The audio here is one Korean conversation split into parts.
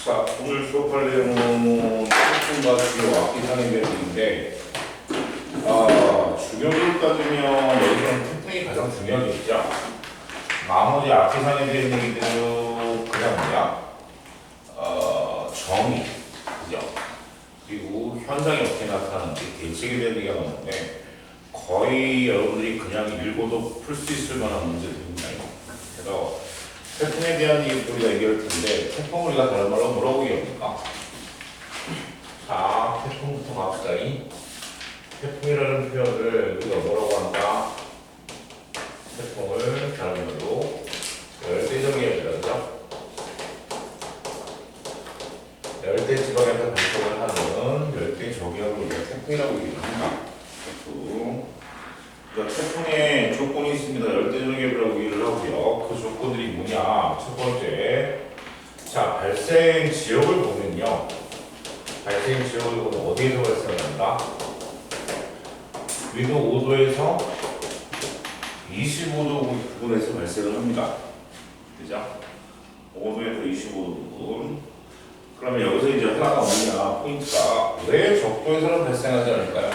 자, 오늘 수업할 내용은 태풍과 주요 악기상의 내용인데, 중요도를 따지면 여기서는 태풍이 가장 중요하겠죠. 나머지 악기상의 내용들은 그냥 뭐야? 정의, 그죠? 그리고 현상이 어떻게 나타나는지 대책에 대한 얘기가 나오는데, 거의 여러분들이 그냥 읽어도 풀 수 있을 만한 문제들입니다. 그래서 태풍에 대한 얘기 우리가 얘기할 텐데, 태풍 우리가 다른 말로 뭐라고 얘기합니까? 자, 태풍부터 갑시다. 태풍이라는 표현을 우리가 뭐라고 한다? 태풍을 다른 말로 열대정이라고 열대 지방에서 발생을 하는 열대저기압을 우리가 태풍이라고 얘기합니다. 태풍. 그러니까 태풍에 조건이 있습니다. 열대저기압이라고 얘기를 하고요. 그 조건들이 뭐냐? 첫 번째, 자, 발생 지역을 보면요. 발생 지역을 보면 어디에서 발생한다? 위도 5도에서 25도 부근에서 발생을 합니다. 그죠? 5도에서 25도 부근. 그러면 여기서 이제 하나가 뭐냐? 포인트가 왜 적도에서는 발생하지 않을까요?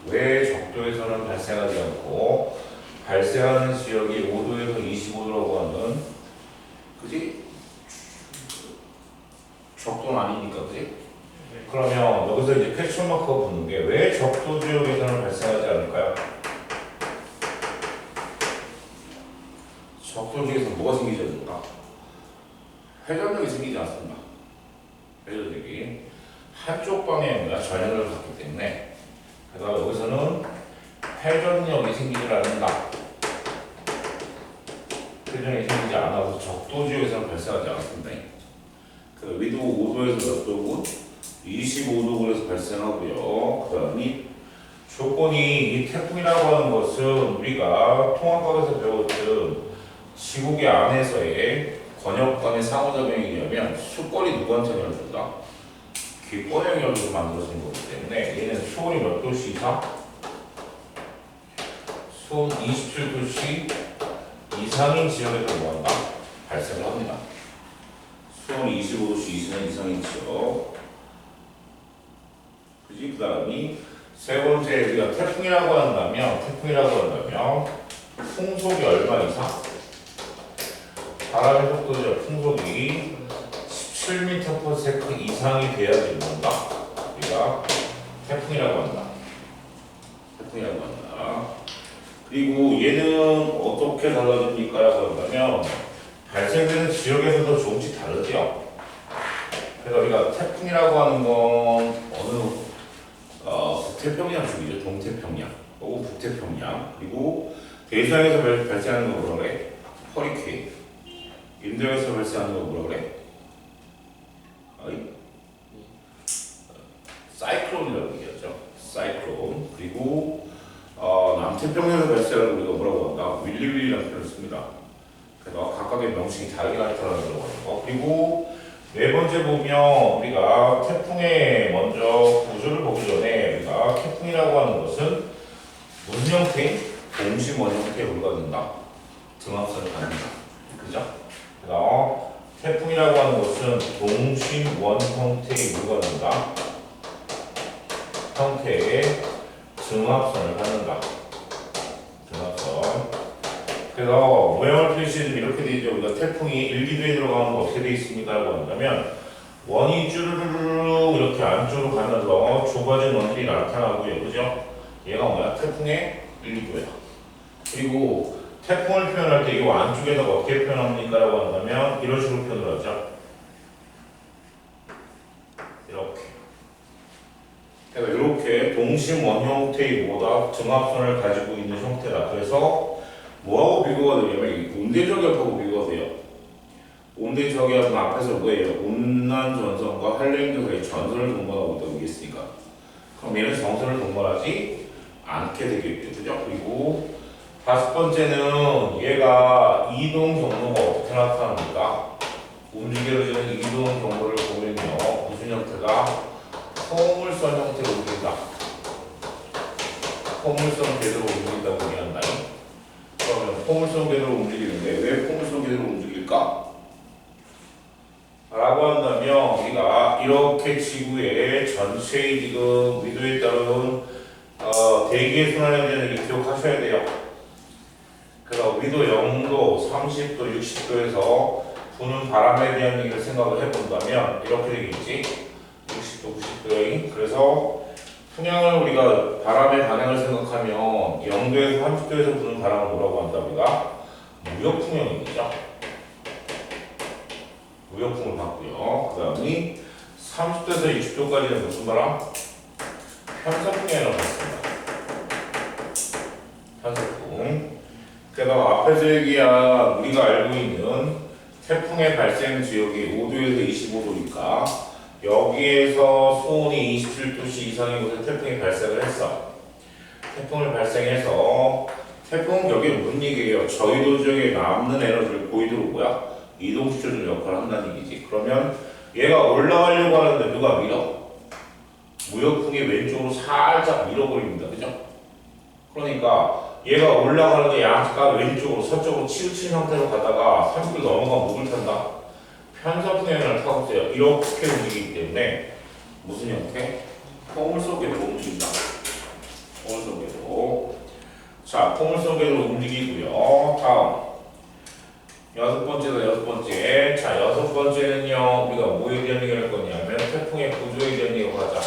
왜 적도에서는 발생하지 않고 발생하는 지역이 5도에서 25도라고 하는, 그지? 적도는 아니니까, 그지? 그러면 여기서 이제 퀘스천 마크가 붙는 게 왜 적도 지역에서는 발생하지 않을까요? 적도 지역에서 뭐가 생기지 않을까? 회전력이 생기지 않습니다. 회전력이 한쪽 방향보다 전향을 갖기 때문에, 그래서 여기서는 회전력이 생기지 않는다. 회전이 생기지 않아서 적도 지역에서는 발생하지 않습니다. 그 위도 5도에서 몇 도군? 25도군에서 발생하고요. 그 다음에 조건이 이 태풍이라고 하는 것은 우리가 통합학에서 배웠던 지구계 안에서의 권역간의 상호작용에 의하면 수권이 누구한테 영향을 준다? 기권에 영향을 만들어진 거기 때문에 얘는 수온이 몇 도씨 이상? 수온 27도씨 이상인 지역에서 뭐한다? 발생을 합니다. 수온 25도씨 이상인 지역. 그지? 그 다음이 세 번째, 우리가 태풍이라고 한다면 풍속이 얼마 이상? 바람의 속도죠. 풍속이 17m/s 이상이 돼야지 뭔가 우리가 태풍이라고 한다. 태풍이라고 한다. 그리고 얘는 어떻게 달라집니까라고 한다면 발생되는 지역에서도 조금씩 다르죠. 그래서 우리가 태풍이라고 하는 건 어느 북태평양 쪽이죠. 동태평양, 그리고 북태평양, 그리고 대서양에서 발생하는 거 뭐라 그래? 허리케인. 인도에서 발생하는 거 뭐라 그래? 사이클론이라고 얘기하죠. 사이클론. 그리고 남태평양에서 발생하는 거 우리가 뭐라고 한다? 윌리윌리라는 표현을 씁니다. 그래서 각각의 명칭이 다르게 나타나는 거. 그리고 네 번째 보면 우리가 태풍의 먼저 구조를 보기 전에 우리가 태풍이라고 하는 것은 무슨 형태인? 동심원 형태에 불과된다. 등압선을 갖는다. 그죠? 그래서 태풍이라고 하는 것은 동심원 형태에 불과된다. 형태의 등압선을 갖는다. 등압선. 그래서 모양을 표시해주면 이렇게 되죠. 우리가 태풍이 일기도에 들어가는 거 어떻게 되어 있습니까? 라고 한다면 원이 쭈르르르 이렇게 안쪽으로 가면서 좁아진 원들이 나타나고요. 그죠? 얘가 뭐야? 태풍의 일기도야. 그리고 태풍을 표현할 때 이 안쪽에다가 어떻게 표현합니까? 라고 한다면 이런 식으로 표현을 하죠. 이렇게. 그러니까 이렇게 동심 원 형태의 뭐다? 등압선을 가지고 있는 형태다. 그래서 뭐하고 비교가 되냐면 온대저기압하고 비교가 돼요. 온대저기압은 앞에서 뭐예요? 온난전선과 한랭도 사이 전선을 동반하고 있다고 얘기했으니까. 그럼 얘는 정선을 동반하지 않게 되겠죠. 그죠? 그리고 다섯 번째는 얘가 이동 경로가 어떻게 나타납니까? 움직여지는 이동 경로를 보면요. 무슨 형태가? 포물선 형태로 움직인다. 포물선 궤도로 움직인다고 얘기한다. 그러면 포물선 궤도로 움직이는데 왜 포물선 궤도로 움직일까? 이렇게 지구의 전체의 지금 위도에 따른 대기의 순환에 대한 얘기 기억하셔야 돼요. 그래서 위도 0도, 30도, 60도에서 부는 바람에 대한 얘기를 생각을 해본다면 이렇게 되겠지. 60도, 90도에. 그래서 풍향을 우리가 바람의 반응을 생각하면 0도에서 30도에서 부는 바람을 뭐라고 한다 우리가? 무역풍형이죠. 무역풍을 봤고요. 그 다음에 30도에서 60도까지는 무슨 바람? 편서풍이라고 했습니다. 편서풍. 그다음 앞에서 얘기한 우리가 알고 있는 태풍의 발생 지역이 5도에서 25도니까 여기에서 수온이 27도씨 이상의 곳에 태풍이 발생을 했어. 태풍을 발생해서 태풍은 여기 무슨 얘기예요? 저희도 지역에 남는 에너지를 고위도로 뭐야? 이동시켜주는 역할을 한다는 얘기지. 그러면 얘가 올라가려고 하는데 누가 밀어? 무역풍이 왼쪽으로 살짝 밀어버립니다. 그죠? 그러니까 얘가 올라가는데 양가 왼쪽으로 서쪽으로 치우친 상태로 가다가 30도 넘어가면 목을 탄다. 편서풍의 영향을 타고 있어요. 이렇게 움직이기 때문에 무슨 형태? 포물 속으로 움직인다. 포물 속으로. 자, 포물 속으로 움직이고요. 다음 여섯 번째. 자, 여섯 번째는요. 우리가 뭐에 대한 얘기를 할 거냐면 태풍의 구조에 대한 얘기를 하자.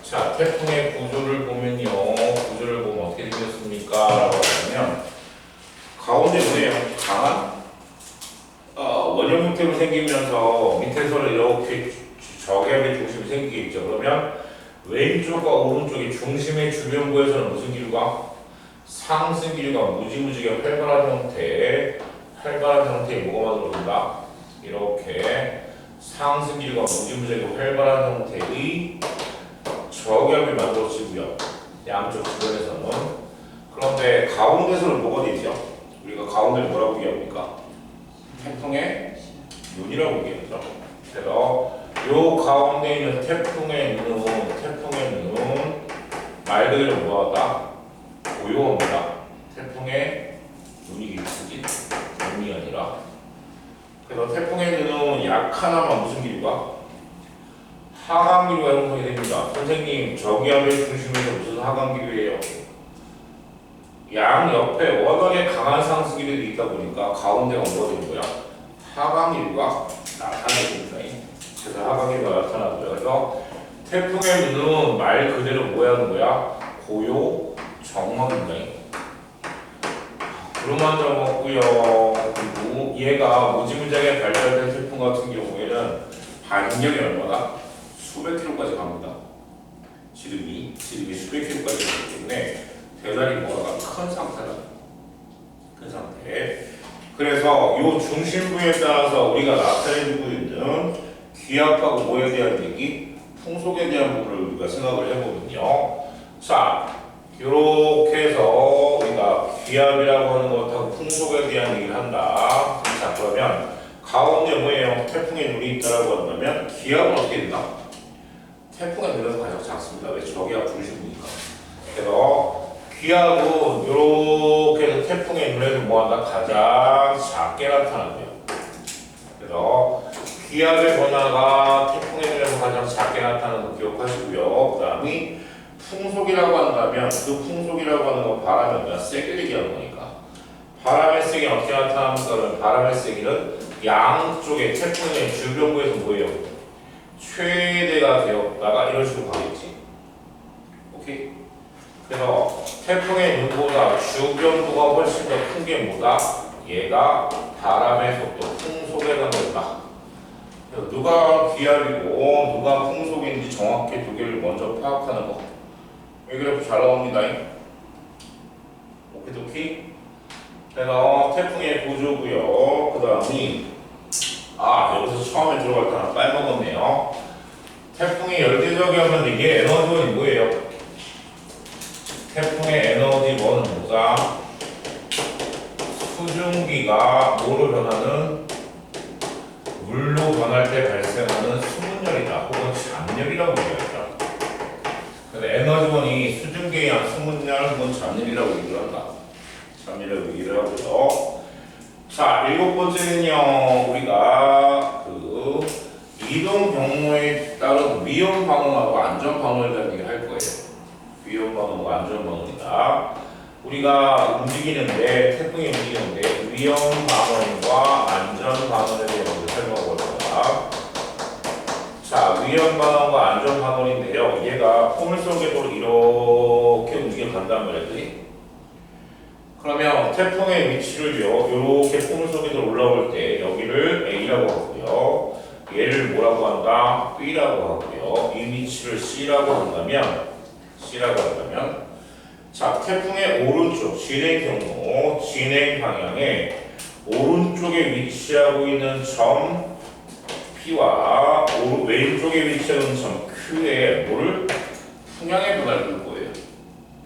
자, 태풍의 구조를 보면요. 구조를 보면 어떻게 생겼습니까? 라고 하면 가운데 뭐예요? 강한 원형 형태로 생기면서 밑에서는 이렇게 저기압의 중심이 생기겠죠. 그러면 왼쪽과 오른쪽이 중심의 주변부에서는 무슨 기류가? 상승 기류가 무지무지게 활발한 형태의 뭐가 만들어진다? 이렇게 상승 기류가 무지무지게 활발한 형태의 저기압이 만들어지고요. 양쪽 주변에서는. 그런데 가운데서는 뭐가 되죠? 우리가 가운데를 뭐라고 얘기합니까? 태풍의 눈이라고 얘기하죠. 그래서 요 가운데 있는 태풍의 눈은 말 그대로 뭐하다? 고요합니다. 태풍의 눈이겠지. 눈이 아니라. 그래서 태풍의 눈은 약하나마 무슨 기류가? 하강기류가 형성이 됩니다. 선생님, 저기압의 중심에서 무슨 하강기류예요? 양 옆에 워낙에 강한 상승기류들이 있다 보니까 가운데가 뭐가 되는 거야? 하강기류가 나타나게 됩니다. 그래서 하강기류가 나타나고요. 그래서 태풍의 눈은 말 그대로 뭐야 하는 거야? 고요, 정막입니다. 구름 한 점 없고요. 그리고 얘가 무지무지하게 발달된 태풍 같은 경우에는 반경이 얼마나? 수백 킬로까지 갑니다. 지름이 수백 킬로까지 가기 때문에 대단히 뭐가 큰 상태다. 큰 상태. 그래서 이 중심부에 따라서 우리가 나타내주고 있는 기압하고 뭐에 대한 얘기, 풍속에 대한 부분을 우리가 생각을 해보면요. 자, 이렇게 해서 우리가 기압이라고 하는 것하고 풍속에 대한 얘기를 한다. 자, 그러면 가운데 뭐예요? 태풍의 눈이 있다라고 한다면 기압은 어떻게 된다? 태풍의 눈에서 가장 작습니다. 왜? 저기압 중심부니까. 그래서 기압은 이렇게 해서 태풍의 눈에서 뭐한다? 가장 작게 나타나고요. 그래서 기압의 변화가 태풍의 눈에서 가장 작게 나타나는 거 기억하시고요. 그 다음에 풍속이라고 한다면 그 풍속이라고 하는 건 바람이 얼마나 세게 얘기하는 거니까 바람의 세기는 어떻게 나타납니까? 그러면 바람의 세기는 양쪽에 태풍의 주변부에서 뭐예요? 최대가 되었다가 이런 식으로 가겠지. 오케이? 그래서 태풍의 눈보다 주변부가 훨씬 더 큰 게 뭐다? 얘가 바람의 속도, 풍속에 관계다. 그래서 누가 기압이고 누가 풍속인지 정확히 두 개를 먼저 파악하는 거. 이 그래프 잘 나옵니다. 오케이. 그래서 태풍의 구조고요. 그 다음이 여기서 처음에 들어갈 때 하나 빼먹었네요. 태풍이 열대적이하면 이게 에너지원이 뭐예요? 태풍의 에너지원은 뭐다? 수증기가 뭐로 변하는? 물로 변할 때 발생하는 수분열이다 혹은 잡열이라고 얘기하죠. 그래서 에너지원이 수증기에 의한 수분열 혹은 잡열이라고 얘기를 한다. 잡열이라고 얘기를 하고요. 자, 일곱 번째는요, 우리가 이동 경로에 따른 위험 반응하고 안전 반응에 대한 얘기를 할 거예요. 위험 반응하고 안전 반응이다. 우리가 움직이는데 태풍이 움직이는데 위험 반응과 안전 반응에 대해서 설명해 볼 거다. 자, 위험 반응과 안전 반응인데요. 얘가 포물선 궤도로 이렇게 움직여 간단 말이지. 그러면 태풍의 위치를요. 이렇게 포물선 궤도로 올라올 때 여기를 A라고 하고요. 얘를 뭐라고 한다? B라고 하고요. 이 위치를 C라고 한다면 자, 태풍의 오른쪽 진행 경로, 진행 방향에 오른쪽에 위치하고 있는 점 P와 왼쪽에 위치하는 점 Q에 뭐를? 풍향의 변화를 볼 거예요.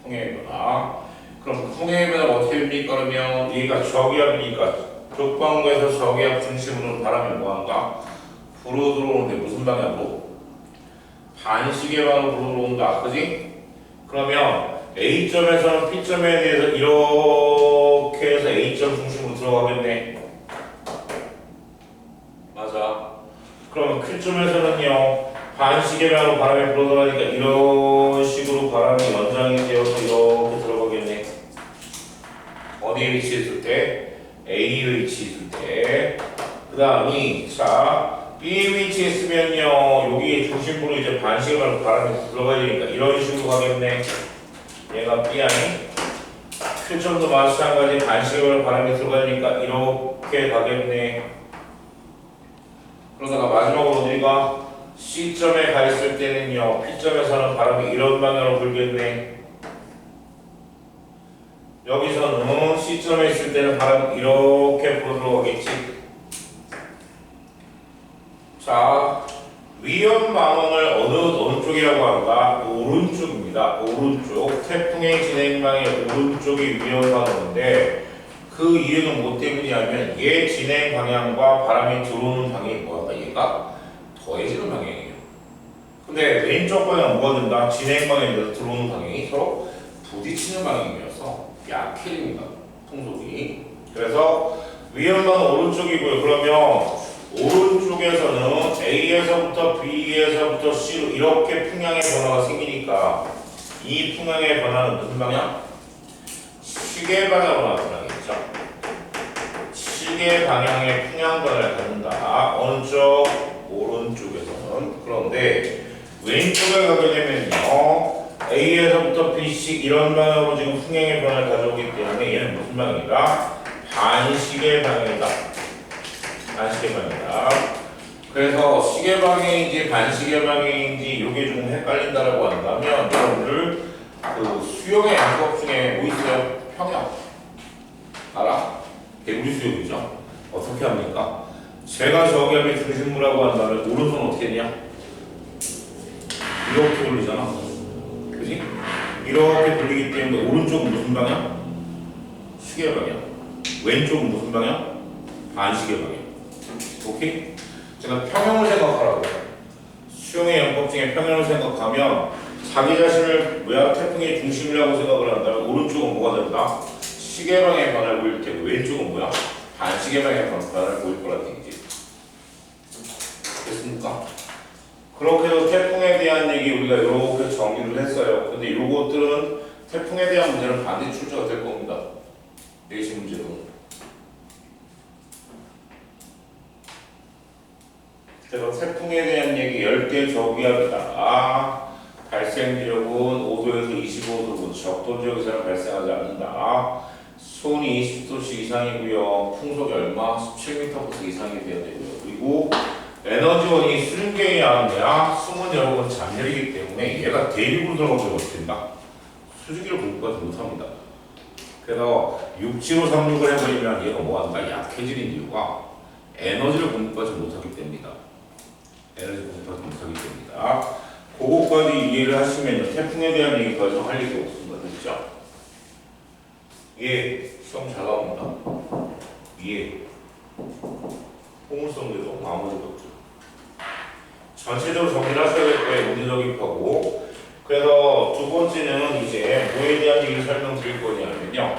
풍향의 변화. 그럼 풍향의 변화가 어떻게 됩니까? 그러면 얘가 저기압이니까 극방구에서 저기압 중심으로 바람이 뭐한가? 불어 들어오는데 무슨 방향으로? 반시계 방향으로 불어 들어온다. 그지? 그러면 A점에서는 P점에 대해서 이렇게 해서 A점 중심으로 들어가겠네. 맞아. 그러면 Q점에서는요. 반시계 방향으로 바람이 불어 들어가니까 이런 식으로 바람이 연장이 되어서 이렇게 들어가겠네. 어디에 위치했을 때? A에 위치했을 때. 그 다음이 자 B에 위치했으면요. 여기 중심부로 이제 반시계 방향으로 바람이 들어가야 되니까 이런 식으로 가겠네. 얘가 B 아니? Q점도 마찬가지 반시계로 바람이 들어가니까 이렇게 가겠네. 그러다가 마지막으로 우리가 C점에 가 있을 때는요. P점에서는 바람이 이런 방향으로 불겠네. 여기서는 C점에 있을 때는 바람이 이렇게 불어 들어가겠지. 자, 위험 방향을 어느 쪽이라고 하는가? 오른쪽입니다. 오른쪽. 태풍의 진행 방향의 오른쪽이 위험 방향인데 그 이유는 뭐 때문이냐면 얘 진행 방향과 바람이 들어오는 방향이 뭐야? 얘가 더해지는 방향이에요. 근데 왼쪽 방향은 뭐가 된다? 진행 방향에서 들어오는 방향이 서로 부딪히는 방향이어서 약해집니다. 풍속이. 그래서 위험 방향 오른쪽이고요. 그러면 오른쪽에서는 A에서부터 B에서부터 C로 이렇게 풍향의 변화가 생기니까 이 풍향의 변화는 무슨 방향? 시계 방향으로 나타나겠죠. 시계 방향의 풍향 변화를 갖는다. 어느 쪽? 오른쪽에서는. 그런데 왼쪽에 가게 되면요. A에서부터 B, C 이런 방향으로 지금 풍향의 변화를 가져오기 때문에 얘는 무슨 방향이다? 반시계 방향이다. 반시계 방향이다. 그래서 시계 방향인지 반시계 방향인지 이게 좀 헷갈린다라고 한다면 여러분들 그 수영의 양법 중에 뭐 있어요? 평형. 알아? 개구리 수영이죠. 어떻게 합니까? 제가 저기압의 중심부라고 한다면 오른손은 어떻게 했냐? 이렇게 돌리잖아. 그지? 이렇게 돌리기 때문에 오른쪽은 무슨 방향? 시계 방향. 왼쪽은 무슨 방향? 반시계 방향. 오케이? 제가 평형을 생각하라고. 수영의 양법 중에 평형을 생각하면 자기 자신을 뭐야? 태풍의 중심이라고 생각을 한다면 오른쪽은 뭐가 된다? 시계 방향의 변화를 보일 테고 왼쪽은 뭐야? 반시계 방향의 변화를 보일 거라는 얘기지. 됐습니까? 그렇게 해서 태풍에 대한 얘기 우리가 이렇게 정리를 했어요. 근데 이것들은 태풍에 대한 문제는 반드시 출제가 될 겁니다. 내시 문제로. 그래서 태풍에 대한 얘기 10개 저기압이다. 발생 지역은 5도에서 25도 적도 지역에서는 발생하지 않는다. 수온이 20도씨 이상이고요. 풍속이 얼마? 17m/s 이상이 돼야 되고요. 그리고 에너지원이 수증기에 아니라 숨은 여러분 잔열이기 때문에 얘가 대륙으로 들어가지 못한다. 수증기를 공급하지 못합니다. 그래서 육지로 상륙을 해버리면 얘가 뭐한다? 약해지는 이유가 에너지를 공급하지 못하기 때문이다. 에너지 공급하지 못하기 때문이다. 그것까지 이해를 하시면 태풍에 대한 얘기까지 할 얘기 없습니다. 됐죠? 예, 시험 잘 나옵니다. 예, 포물선계도 아무것도 없죠. 전체적으로 정리를 하셔야 될 거예요. 문제적입하고. 그래서 두 번째는 이제 뭐에 대한 얘기를 설명드릴 거냐면요.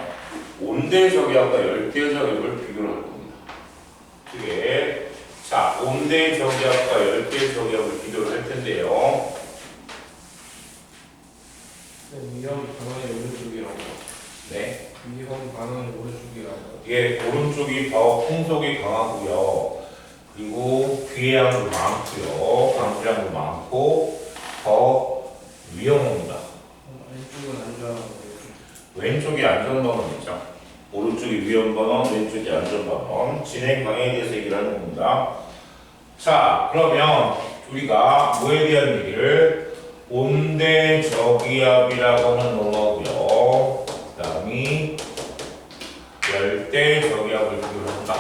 온대저기압과 열대저기압을 비교를 할 겁니다. 그게 자, 온대 저기압과 열대 저기압을 비교를 할 텐데요. 위험 반응이 오른쪽이라고. 네. 위험 반응이 오른쪽이라고. 예, 오른쪽이 더 풍속이 강하고요. 그리고 비해양도 많고요. 강수량도 많고 더 위험합니다. 왼쪽은 안전하고. 왼쪽이 안전방언이죠. 오른쪽이 위험방언, 왼쪽이 안전방언. 진행 방향에 대해서 얘기를 하는 겁니다. 자, 그러면 우리가 뭐에 대한 얘기를 온대 저기압이라고 하는 놈하고요. 그 다음이 열대 저기압을 비교를 한다.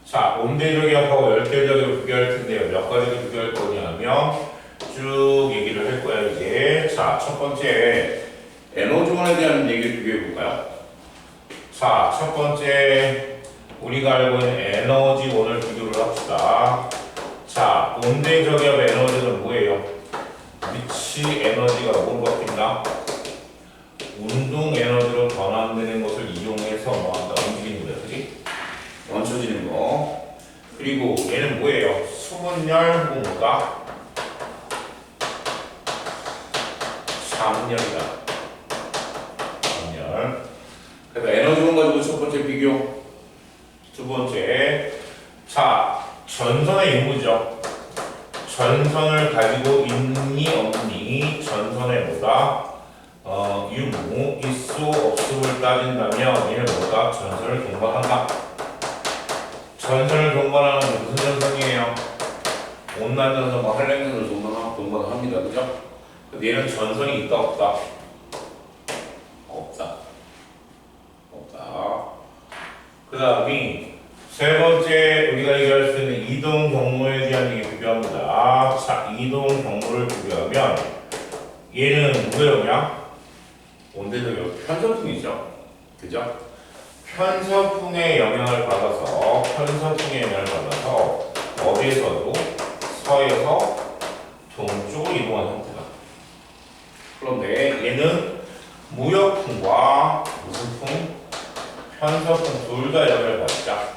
자, 온대 저기압하고 열대 저기압을 비교할 텐데요. 몇 가지를 비교할 거냐면 쭉 얘기를 할 거야 이제. 자, 첫 번째 에너지원에 대한 얘기를 비교해 볼까요? 자, 첫 번째 우리가 알고 있는 에너지원을 비교를 합시다. 자, 온대 저기압 에너지는 뭐예요? 위치 에너지가 뭐로 바뀐다? 운동 에너지로 변환되는 것을 이용해서 뭐한다? 움직이는 거야, 그지? 멈춰지는 거. 그리고 얘는 뭐예요? 수분열 뭐다? 잠열이다. 잠열. 그래서 에너지원 가지고 첫 번째 비교. 두 번째, 자, 전선의 유무죠. 전선을 가지고 있니 없니? 전선의 뭐다? 유무, 있수 없음을 따진다면 얘는 뭐다? 전선을 동반한다. 전선을 동반하는 무슨 전선이에요? 온난 전선과 한랭전선을 동반합니다. 그죠? 근데 얘는 전선이 있다 없다? 없다. 없다. 그 다음이 세 번째 우리가 얘기할 수 있는 이동 경로에 대한 얘기 비교합니다. 자, 이동 경로를 비교하면 얘는 뭐예요? 온대적이요. 편서풍이죠. 그죠? 편서풍의 영향을 받아서 어디에서도 서에서 동쪽으로 이동하는 형태다. 그런데 얘는 무역풍과 무슨 풍? 편서풍 둘 다 영향을 받자.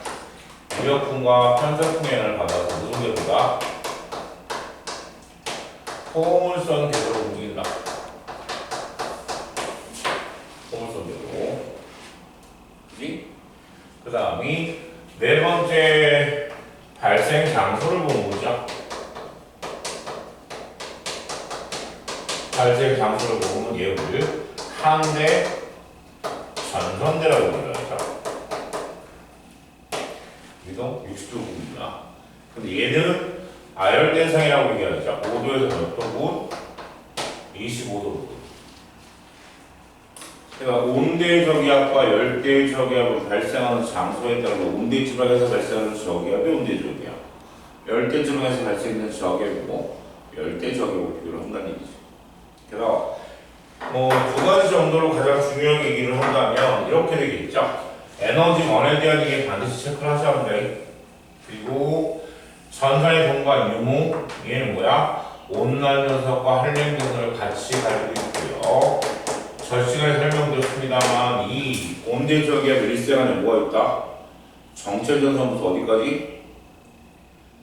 무역풍과 편서풍의 영향을 받아서 무슨 궤도가? 포물선 궤도로 움직인다. 포물선 궤도. 그지? 그 다음이 네 번째 발생 장소를 보는 거죠. 발생 장소를 보면 얘를 한대 전선대라고 불러요. 이동 60도 구입니다. 근데 얘는 아열대상이라고 얘기하죠. 5도에서 몇 도군? 25도. 그러니까 온대 저기압과 열대 저기압을 발생하는 장소에 따라 온대 지방에서 발생하는 저기압이 온대 저기압, 열대 지방에서 발생하는 저기압이고 열대 저기압을 비교를 한다는 얘기죠. 그래서 두 가지 정도로 가장 중요한 얘기를 한다면 이렇게 되겠죠. 에너지원에 대한 얘기 반드시 체크를 하셔야 합니다. 그리고 전선의 동반 유무, 얘는 뭐야? 온난 전선과 한랭 전선을 같이 가지고 있고요. 저 시간에 설명드렸습니다만 이 온대 저기압 일생안에 뭐가 있다? 정체 전선부터 어디까지?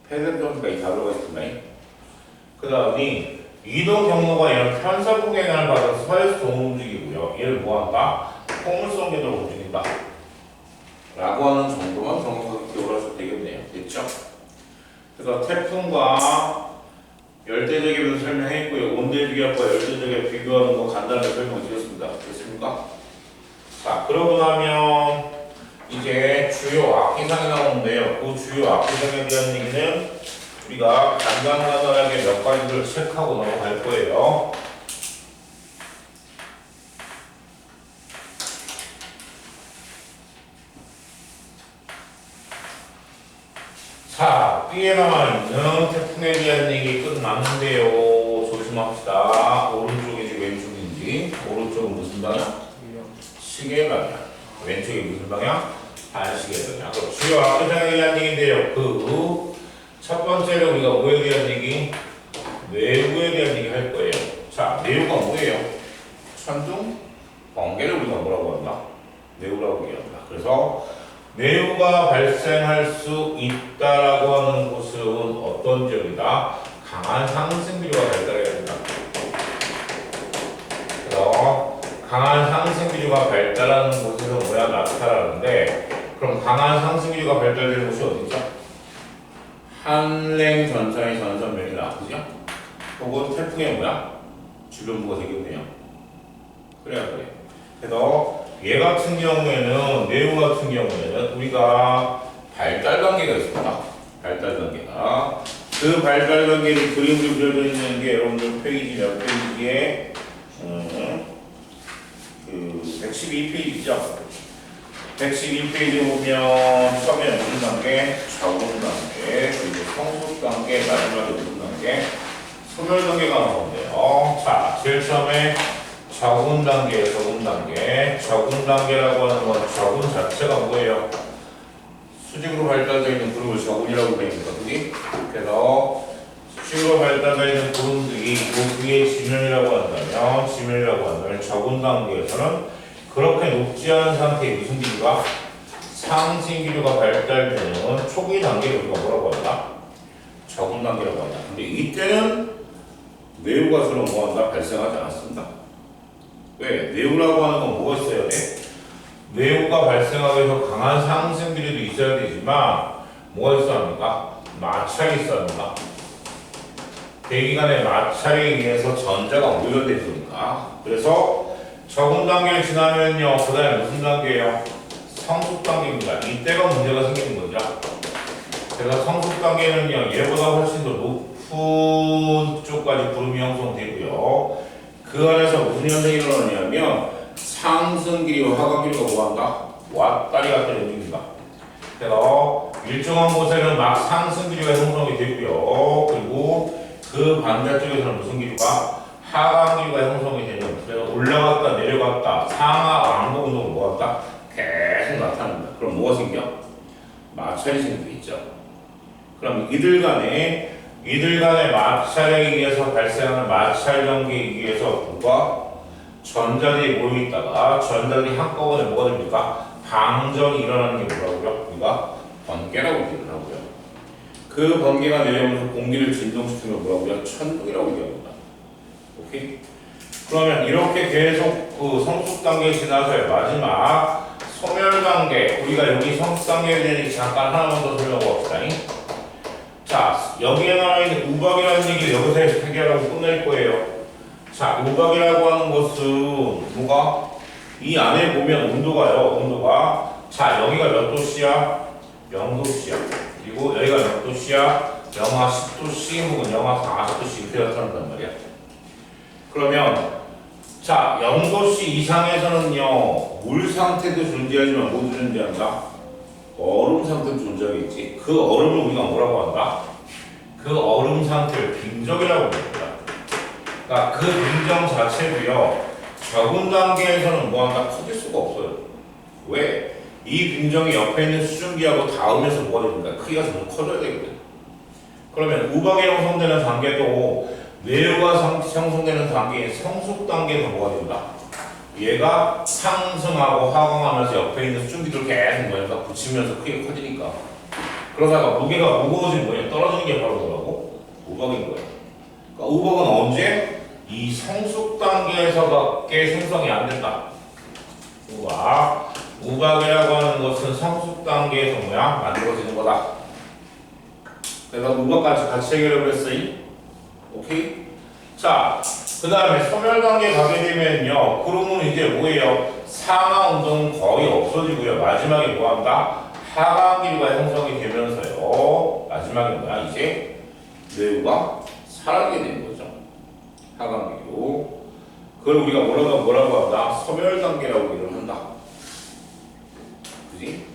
폐쇄 전선까지 다 들어가 있습니다. 그 다음이 이동 경로가 얘는 편서풍 영향을 받아서 서에서 동으로 움직이고요. 얘를 뭐한다? 포물선 궤도로 움직인다. 라고 하는 정도만 정확하게 기억을 하셔도 되겠네요. 됐죠? 그래서 태풍과 열대저기압을 설명했고요. 온대저기압과 열대저기압 비교하는 거 간단하게 설명을 드렸습니다. 됐습니까? 자, 그러고 나면 이제 주요 악기상이 나오는데요. 그 주요 악기상에 대한 얘기는 우리가 간단하게 몇 가지를 체크하고 넘어갈 거예요. 자, B에 남아있는 태풍에 대한 얘기 끝났는데요. 조심합시다. 오른쪽인지 왼쪽인지. 오른쪽은 무슨 방향? 시계 방향. 왼쪽이 무슨 방향? 반시계 방향. 주요 악기상에 대한 얘기인데요. 그 첫 번째로 우리가 뭐에 대한 얘기? 내부에 대한 얘기 할 거예요. 자, 내부가 뭐예요? 천둥, 번개를 우리가 뭐라고 한다? 내우라고 얘기합니다. 그래서 내우가 발생할 수 있다라고 하는 곳은 어떤 지역이다? 강한 상승 기류가 발달해야 된다. 그래서 강한 상승 기류가 발달하는 곳에서 뭐야 나타나는데, 그럼 강한 상승 기류가 발달되는 곳이 어디죠? 한랭 전선의 전선면이다, 그죠? 혹은 태풍의 뭐야? 주변부가 되겠네요. 그래야 그래. 그래서 얘 같은 경우에는, 내우 같은 경우에는 우리가 발달 단계가 있습니다. 발달 단계가. 그 발달 단계를 그림으로 그려져 있는 게 여러분들 페이지 몇 페이지에 그 112페이지죠. 112페이지 보면 처음에 무슨 단계? 적응 단계, 그리고 성숙 단계, 마지막에 무슨 단계? 소멸 단계가 나오는데요. 자, 제일 처음에 적응 단계, 적응 단계. 적응 단계라고 하는 건 적응 자체가 뭐예요? 수직으로 발달되어 있는 그룹을 적응이라고 부릅니다. 그지? 그래서 수직으로 발달되어 있는 그룹들이 그 위에 지면이라고 한다면 적응 단계에서는 그렇게 높지 않은 상태의 무슨 기류가? 상승 기류가 발달되는 초기 단계를 우리가 뭐라고 한다? 적응 단계라고 한다. 근데 이때는 내우가 주로 뭐한다? 발생하지 않습니다. 왜? 내우라고 하는 건 뭐가 있어야 돼? 내우가 발생하기 위해서 강한 상승 기류도 있어야 되지만 뭐가 있어야 합니까? 마찰이 있어야 합니다. 대기간의 마찰에 의해서 전자가 오염되니까. 그래서 적응 단계를 지나면요, 그 다음에 무슨 단계예요? 성숙 단계입니다. 이때가 문제가 생기는 거죠. 그래서 성숙 단계는요, 얘보다 훨씬 더 높은 쪽까지 구름이 형성되고요. 그 안에서 무슨 현상이 일어나냐면 상승 기류와 하강 기류가 뭐한다? 왔다리 갔다리 움직인다. 그래서 일정한 곳에는 막 상승 기류가 형성이 되고요. 그리고 그 반대쪽에서는 무슨 기류가? 하강 기류가 형성이 되는, 그래서 올라갔다 내려갔다 상하 왕복 운동을 뭐한다? 계속 나타납니다. 그럼 뭐가 생겨? 마찰이 생기겠죠. 그럼 이들 간의 마찰에 의해서 발생하는 마찰 전기에 의해서 누가? 전자들이 모여있다가 전자들이 한꺼번에 뭐가 됩니까? 방전이 일어나는 게 뭐라고요? 우리가 번개라고 얘기를 하고요. 그 번개가 내려오면서 공기를 진동시키면 뭐라고요? 천둥이라고 얘기합니다. 오케이? 그러면 이렇게 계속 그 성숙 단계 지나서의 마지막 소멸 단계, 우리가 여기 성숙 단계에 대해 잠깐 하나만 더 설명해봅시다. 자, 여기에 나와 있는 우박이라는 얘기를 여기서 해결하고 끝낼 거예요. 자, 우박이라고 하는 것은 뭐가? 이 안에 보면 온도가요, 온도가. 자, 여기가 몇 도씨야? 0도씨야. 그리고 여기가 몇 도씨야? 영하 10도씨 혹은 영하 40도씨 이렇게 나타난단 말이야. 그러면 자, 0도씨 이상에서는요, 물 상태도 존재하지만 뭐도 존재한다? 얼음 상태도 존재하겠지. 그 얼음을 우리가 뭐라고 한다? 그 얼음 상태를 빙정이라고 합니다. 그러니까 그 빙정 자체도요, 적은 단계에서는 뭐한다? 커질 수가 없어요. 왜? 이 빙정이 옆에 있는 수증기하고 닿으면서 뭐가 됩니까? 크기가 점점 커져야 되거든. 그러면 우박이 형성되는 단계도 내유가 형성되는 단계인 성숙 단계에서 뭐가 된다? 얘가 상승하고 하강하면서 옆에 있는 수증기들 계속 뭐니까 붙이면서 크게 커지니까. 그러다가 무게가 무거워지는 거냐? 떨어지는 게 바로 뭐라고? 우박인 거예요. 그러니까 우박은 언제? 이 성숙 단계에서밖에 생성이 안 된다. 우박. 우박이라고 하는 것은 성숙 단계에서 뭐야? 만들어지는 거다. 그래서 우박까지 같이 해결을 했어요. 오케이? 자, 그 다음에 소멸 단계 가게 되면요, 그러면 이제 뭐예요? 상하 운동은 거의 없어지고요. 마지막에 뭐 한다? 하강 기류가 형성이 되면서요. 마지막에 뭐야? 이제 내유가 사라지게 되는 거죠. 하강 기류. 그걸 우리가 뭐라고 한다? 소멸 단계라고 얘기를 한다. 그지?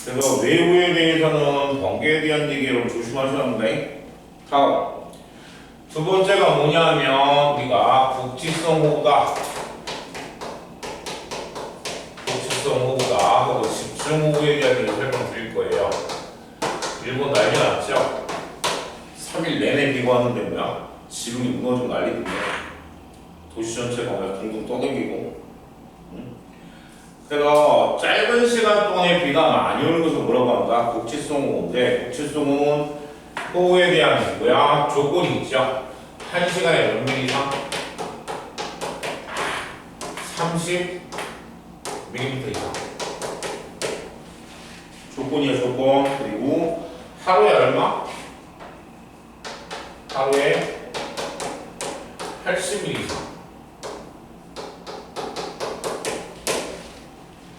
그래서 내유에 대해서는 번개에 대한 얘기를 조심하셔야 합니다. 다음. 두 번째가 뭐냐면 우리가 국지성 호우다. 국지성 호우다. 혹은 집중 호우에 대한 얘기를 설명드릴 거예요. 일본 난리 났죠? 3일 내내 비가 왔는데 뭐야? 지붕이 무너지고 난리던데. 도시 전체가 막 둥둥 떠다니고. 그래서 짧은 시간 동안에 비가 많이 오는 것을 뭐라고 한다? 곡치성 호우인데 곡치성 호우는 호우에 대한 뭐야? 조건이 있죠. 1시간에 몇 미리 이상? 30mm 이상. 조건이야 조건. 그리고 하루에 얼마? 하루에 80mm 이상.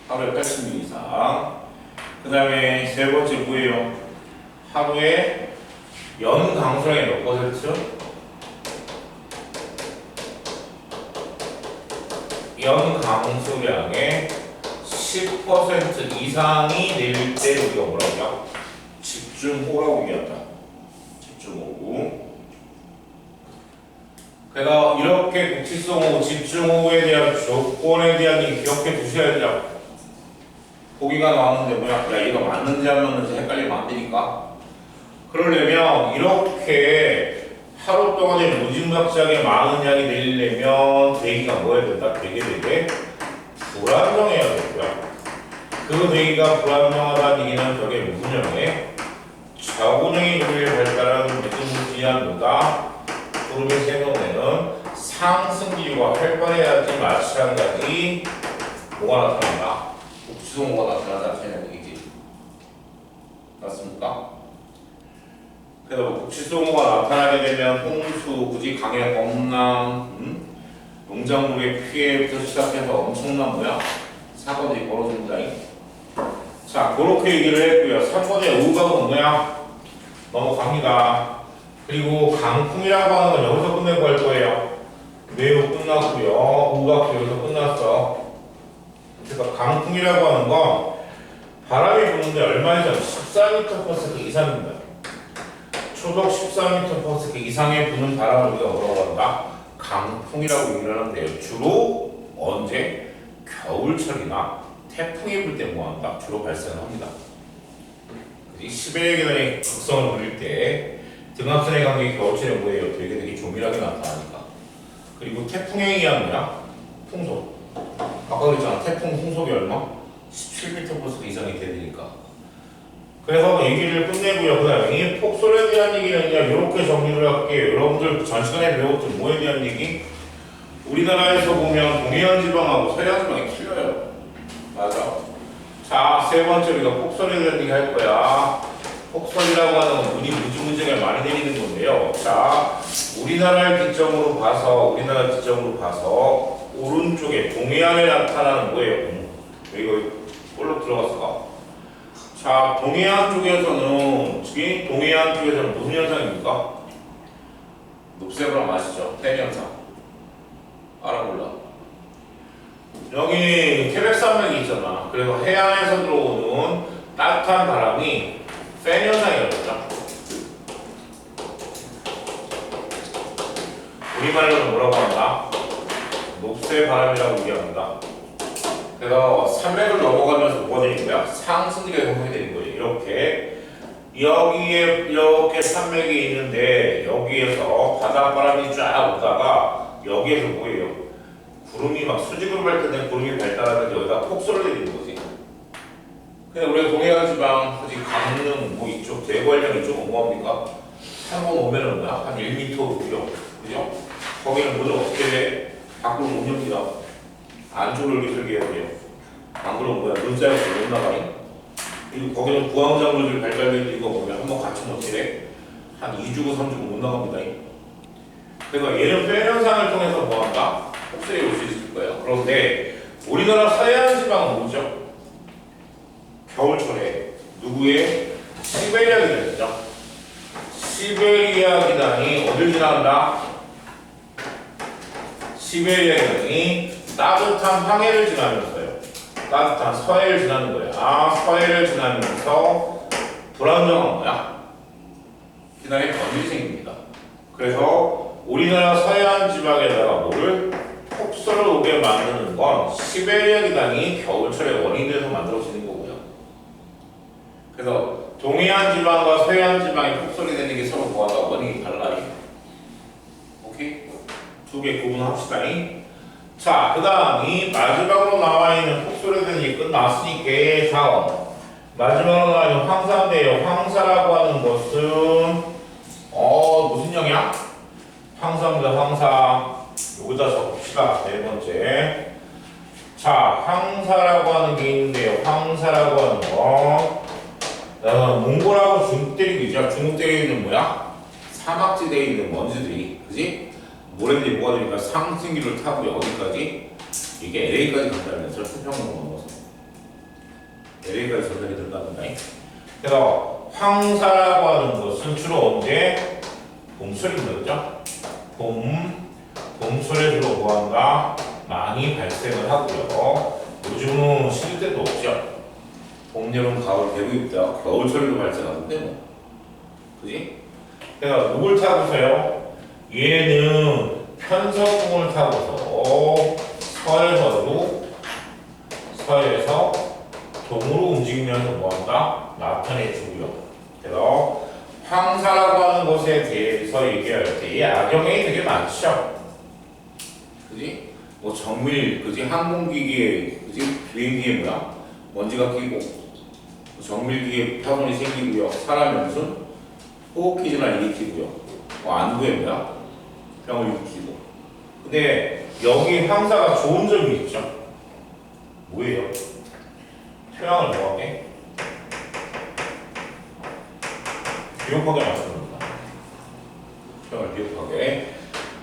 하루에 80mm 이상. 그 다음에 세 번째 뭐예요? 하루에 연 강수량의 몇 퍼센트? 연 강수량의 10% 이상이 내릴 때 우리가 뭐라고 해요? 집중호우라고 얘기한다. 집중호우. 그래서 이렇게 국지성호우, 집중호우에 대한 조건에 대한 이 기억해 두셔야 돼요. 보기가 나왔는데 뭐야? 야 이거 맞는지 안 맞는지 헷갈리면 안 되니까. 그러려면 이렇게 하루 동안에 무지막지하게 많은 양이 내리려면 대기가 뭐 해야 된다? 되게 불안정해야 되고요. 그 대기가 불안정하다는 얘기는 저게 무슨 형의 저온형의 요리에 발달한 무지무지한 구름이 생성되는 상승기류가 활발해야지 마찬가지 뭐가 나타난다? 곡지성호가 나타난다는 얘기지. 맞습니까? 그래서 곡지성호가 나타나게 되면 홍수, 굳이 강의 범람, 농작물의 피해부터 시작해서 엄청난 뭐야? 사건들이 벌어집니다. 자, 그렇게 얘기를 했고요. 3번의 우각은 뭐야? 넘어갑니다. 그리고 강풍이라고 하는 건 여기서 끝내고 할 거예요. 매우 끝났고요. 우각도 여기서 끝났어. 그러니까 강풍이라고 하는 건 바람이 부는데 얼마 이상 14m/s 이상입니다. 초속 14m/s 이상의 부는 바람을 우리가 뭐라고 한다? 강풍이라고 얘기를 하는데요. 주로 언제? 겨울철이나 태풍이 불 때 뭐한다? 주로 발생합니다. 시베리아 계단의 극성을 누릴 때 등압선의 관계 겨울철에 뭐예요? 되게 조밀하게 나타나니까. 그리고 태풍에 의한 뭐야? 풍속. 아까 그랬잖아. 태풍 풍속이 얼마? 17m/s 이상이 되니까. 그래서 얘기를 끝내고요. 그 다음에 이 폭설에 대한 얘기는요. 이렇게 정리를 할게요. 여러분들 전 시간에 배웠던 뭐에 대한 얘기? 우리나라에서 보면 동해안 지방하고 서해안 지방이 틀려요. 맞아. 자, 세 번째 우리가 폭설에 대한 얘기 할 거야. 폭설이라고 하는 건 눈이 무지무지하게 많이 내리는 건데요. 자, 우리나라 기점으로 봐서 오른쪽에 동해안에 나타나는 거예요. 이거 볼록 들어갔을까? 자, 동해안 쪽에서는 무슨 현상입니까? 녹색으로 아시죠? 팬 현상. 알아 몰라? 여기 태백산맥이 있잖아. 그래서 해안에서 들어오는 따뜻한 바람이 팬 현상이었죠. 우리말로는 뭐라고 한다? 녹색 바람이라고 얘기합니다. 그래서 산맥을 넘어가면서 뭐가 되는 거야? 상승기가 형성이 되는 거예요. 여기에 이렇게 산맥이 있는데 여기에서 바닷바람이 쫙 오다가 여기에서 뭐예요? 구름이 막 수직으로 발달된 구름이 발달하는데 여기다 폭설을 내리는 거지. 근데 우리가 동해안 지방, 솔직히 강릉 뭐 이쪽 대구활령 이쪽 뭐합니까? 한번 오면은 뭐야? 한 1m 오죠. 그죠? 거기는 뭐죠? 어떻게 돼? 밖으로 못 엽니다. 안쪽으로 이렇게 설계해야 돼요. 안 그러면 뭐야? 눈사이에서 못 나가니? 그리고 거기는 부항작물들 발달된 이거 보면 한번 갖추면 어떻게 돼? 한 2주고 3주고 못 나갑니다. 그러니까 얘는 팬 현상을 통해서 뭐한다? 폭설이 올 수 있을 거예요. 그런데 우리나라 서해안 지방은 뭐죠? 겨울철에 누구의? 시베리아 기단이죠. 시베리아 기단이 어딜 지나간다? 시베리아 기단이 따뜻한 황해를 지나면서요. 따뜻한 서해를 지나는 거예요. 서해를 지나면서 불안정한 거야. 기단의 변위생입니다. 그래서 우리나라 서해안 지방에다가 뭐를? 폭설을 오게 만드는 건 시베리아 기단이 겨울철에 원인이 돼서 만들어지는 거고요. 그래서 동해안 지방과 서해안 지방이 폭설이 되는 게 서로 뭐하다? 원인이 달라요. 오케이? 두 개 구분합시다. 자, 그 다음 이 마지막으로 나와 있는 폭소리들이 끝났으니까 다음 마지막으로 나와 있는 황사인데요. 황사라고 하는 것은 무슨 영이야? 황사입니다. 황사. 여기다 적읍시다. 네 번째. 자, 황사라고 하는 게 있는데요. 황사라고 하는 거. 몽골하고 중국 대륙 있죠. 중국 대륙은 뭐야? 사막지대에 있는 먼지들이, 그지? 모래들이 뭐가 되니까 상승기를 타고 어디까지? 이게 LA까지 간다면 태평양으로 넘어서 LA까지 전달이 들어간다. 그래서 황사라고 하는 것은 주로 언제? 봄철입니다. 그죠? 봄철에 주로 뭐한다? 많이 발생을 하고요. 요즘은 쉴 때도 없죠. 봄, 여름, 가을, 대구 입다 겨울철에도 발생하는데 뭐. 그지? 그래서 누굴 타고서요? 얘는 편서풍을 타고서 서에서 동으로 움직이면서 뭐한다? 나타내주고요. 그래서 황사라고 하는 것에 대해서 얘기할 때 이 악영향이 되게 많죠. 그지? 뭐 정밀, 그지? 항공기기에, 그지? 비행기에 뭐야? 먼지가 끼고 정밀기에 파손이 생기고요. 사람의 무슨 호흡기질환 일으키고요. 안구에 뭐야? 병을 일으키고. 근데 여기 황사가 좋은 점이 있죠. 뭐예요? 토양을 뭐하게? 비옥하게 만듭니다. 토양을 비옥하게.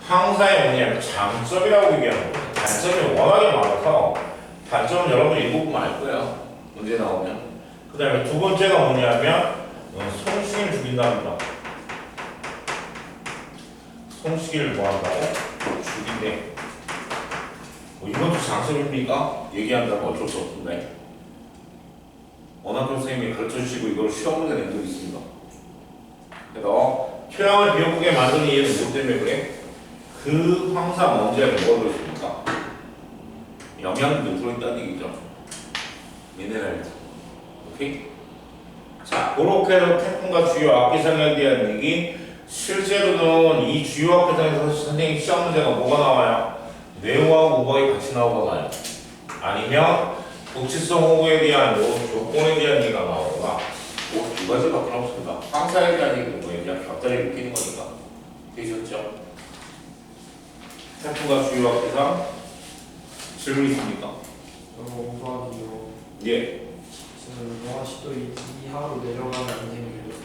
황사의 뭐냐면 장점이라고 얘기하는 거예요. 단점이 워낙에 많아서 단점은 여러분이 읽어보면 알 거예요. 문제 나오면. 그 다음에 두 번째가 뭐냐면 송식을 죽인답니다. 송식이를 뭐한다고? 죽인대. 이것도 장점입니까? 얘기한다면 어쩔 수 없는데 원학교 선생님이 가르쳐주시고 이걸 시험 문제 낸 적이 있습니다. 그래서 토양을 비옥하게 만드는 이유는 뭐 때문에 그래? 그 황사 먼지가 뭐가 들어있습니까? 영양분이 들어있다는 얘기죠. 미네랄. 오케이? 자, 그렇게 해서 태풍과 주요 악기상에 대한 얘기. 실제로는 이 주요 악기상에서 선생님 시험 문제가 뭐가 나와요? 내후하고 우박이 같이 나오거나요. 아니면 독치성 호구에 대한 조건에 대한 얘기가 나오거나 두 가지밖에 없습니다. 황사에 대한 얘기는 뭐예요? 그냥 곁다리 느끼는 거니까. 되셨죠? 태풍과 주요 악기상 질문 있습니까? 우박이요. 예. 지금 영하 10도 이하로 내려가면 안 생겨요.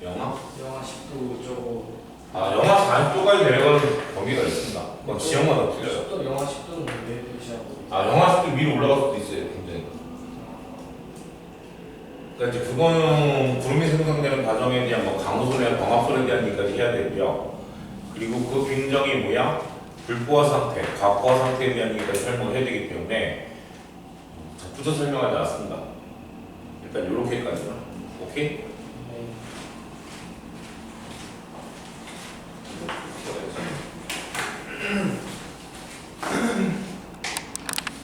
영하? 영하 10도 저거. 영하 40도까지 내려가는 범위가 있습니다. 그건 지역마다 틀려요. 또 영하 10도는 왜 표시하고? 영하 10도 위로 올라갈 수도 있어요. 굉장히. 그러니까 이제 그거는 구름이 생성되는 과정에 대한 뭐 강우솔이나 광합솔에 대한 얘기까지 해야 되고요. 그리고 그 굉장히 뭐야? 불포화 상태, 과포화 상태에 대한 얘기까지 설명을 해야 되기 때문에 덧붙여 설명하지 않습니다. 일단 요렇게까지는. 오케이?